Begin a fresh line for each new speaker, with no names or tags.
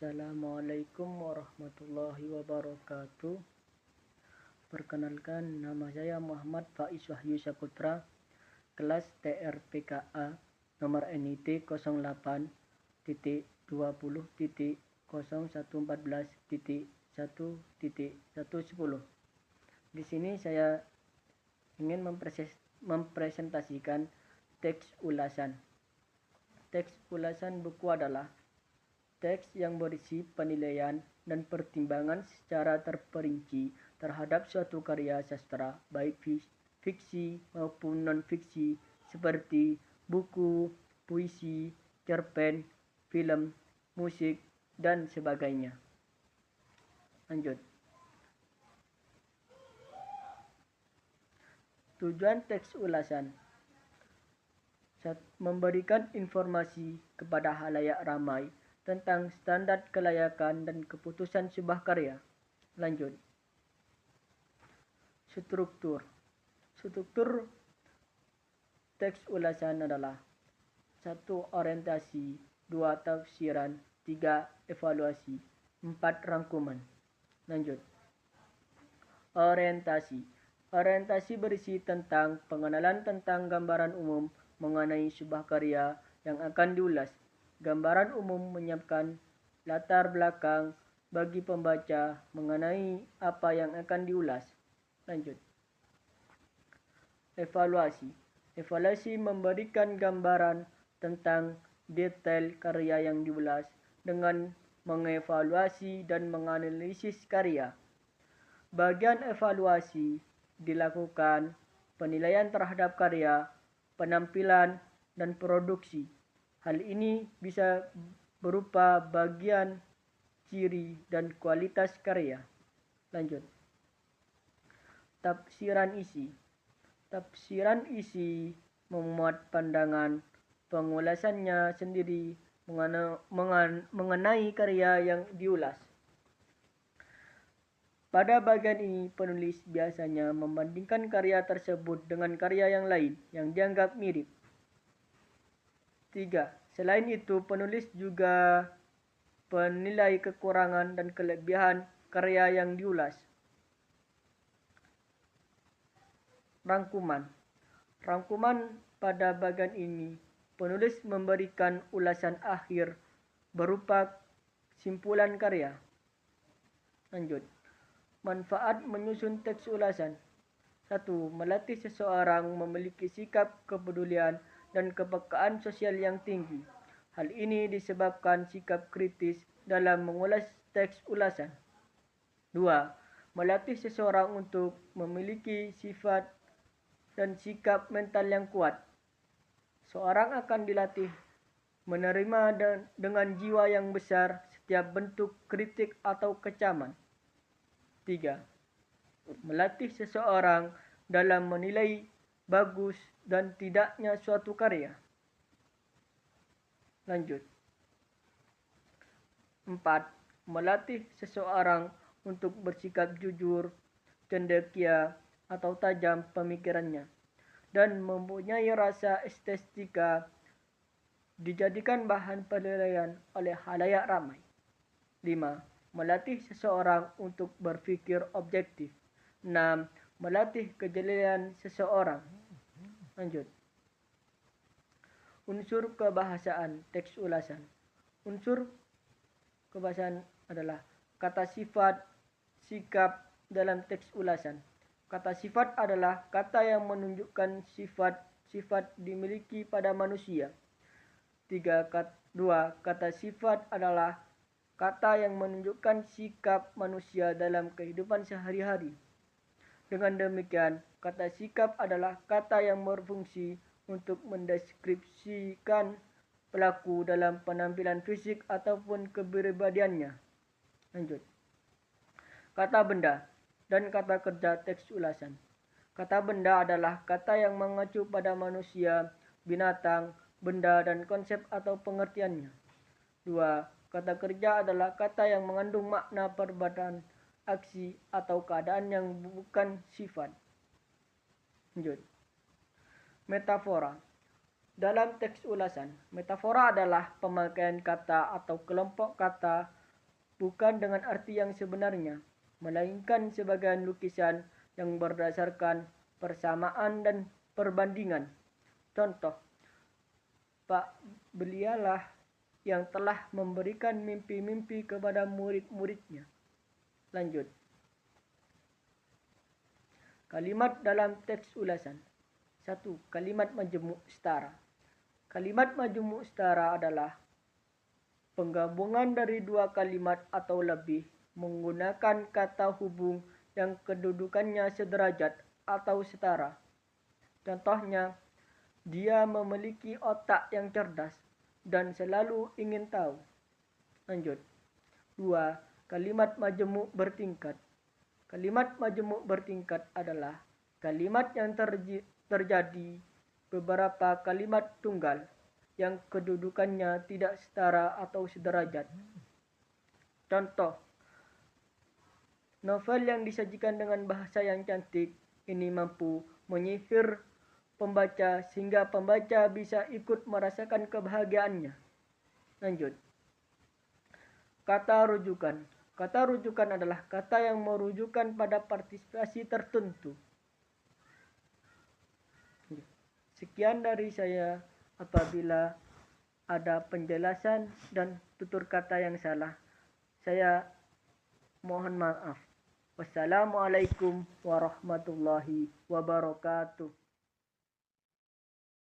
Assalamualaikum warahmatullahi wabarakatuh. Perkenalkan, nama saya Muhammad Faiz Wahyu Saputra, kelas TRPKA nomor NIT 08.01114.1.110. Di sini saya ingin mempresentasikan teks ulasan. Teks ulasan buku adalah teks yang berisi penilaian dan pertimbangan secara terperinci terhadap suatu karya sastra, baik fiksi maupun non-fiksi, seperti buku, puisi, cerpen, film, musik, dan sebagainya. Lanjut. Tujuan teks ulasan: memberikan informasi kepada halayak ramai tentang standar kelayakan dan keputusan sebuah karya. Lanjut. Struktur teks ulasan adalah 1. Orientasi, 2. Tafsiran, 3. Evaluasi, 4. Rangkuman. Lanjut. Orientasi berisi tentang pengenalan tentang gambaran umum mengenai sebuah karya yang akan diulas. Gambaran umum menyiapkan latar belakang bagi pembaca mengenai apa yang akan diulas. Lanjut. Evaluasi memberikan gambaran tentang detail karya yang diulas dengan mengevaluasi dan menganalisis karya. Bagian evaluasi dilakukan penilaian terhadap karya, penampilan, dan produksi. Hal ini bisa berupa bagian ciri dan kualitas karya. Lanjut. Tafsiran isi memuat pandangan pengulasannya sendiri mengenai karya yang diulas. Pada bagian ini, penulis biasanya membandingkan karya tersebut dengan karya yang lain yang dianggap mirip. 3. Selain itu, penulis juga menilai kekurangan dan kelebihan karya yang diulas. Rangkuman pada bagian ini, penulis memberikan ulasan akhir berupa simpulan karya. Lanjut. Manfaat menyusun teks ulasan. 1. Melatih seseorang memiliki sikap kepedulian dan kepekaan sosial yang tinggi. Hal ini disebabkan sikap kritis dalam mengulas teks ulasan. 2. Melatih seseorang untuk memiliki sifat dan sikap mental yang kuat. Seorang akan dilatih menerima dengan jiwa yang besar setiap bentuk kritik atau kecaman. 3. Melatih seseorang dalam menilai bagus dan tidaknya suatu karya. Lanjut. 4. Melatih seseorang untuk bersikap jujur, cendekia, atau tajam pemikirannya, dan mempunyai rasa estetika dijadikan bahan penilaian oleh halayak ramai. 5. Melatih seseorang untuk berpikir objektif. 6. Melatih kejelian seseorang. Lanjut. Unsur kebahasaan teks ulasan. Unsur kebahasaan adalah kata sifat, sikap dalam teks ulasan. Kata sifat adalah kata yang menunjukkan sifat-sifat dimiliki pada manusia. 2. Kata sifat adalah kata yang menunjukkan sikap manusia dalam kehidupan sehari-hari. Dengan demikian, kata sikap adalah kata yang berfungsi untuk mendeskripsikan pelaku dalam penampilan fisik ataupun kepribadiannya. Lanjut. Kata benda dan kata kerja teks ulasan. Kata benda adalah kata yang mengacu pada manusia, binatang, benda, dan konsep atau pengertiannya. 2. Kata kerja adalah kata yang mengandung makna perbuatan, aksi, atau keadaan yang bukan sifat. Lanjut. Metafora. Dalam teks ulasan, metafora adalah pemakaian kata atau kelompok kata bukan dengan arti yang sebenarnya, melainkan sebagai lukisan yang berdasarkan persamaan dan perbandingan. Contoh, Pak belialah yang telah memberikan mimpi-mimpi kepada murid-muridnya. Lanjut. Kalimat dalam teks ulasan. 1. Kalimat majemuk setara. Kalimat majemuk setara adalah penggabungan dari dua kalimat atau lebih menggunakan kata hubung yang kedudukannya sederajat atau setara. Contohnya, dia memiliki otak yang cerdas dan selalu ingin tahu. Lanjut. 2. Kalimat majemuk bertingkat. Kalimat majemuk bertingkat adalah kalimat yang terjadi beberapa kalimat tunggal yang kedudukannya tidak setara atau sederajat. Contoh, novel yang disajikan dengan bahasa yang cantik ini mampu menyihir pembaca sehingga pembaca bisa ikut merasakan kebahagiaannya. Lanjut. Kata rujukan. Kata rujukan adalah kata yang merujukan pada partisipasi tertentu. Sekian dari saya. Apabila ada penjelasan dan tutur kata yang salah, saya mohon maaf. Wassalamualaikum warahmatullahi wabarakatuh.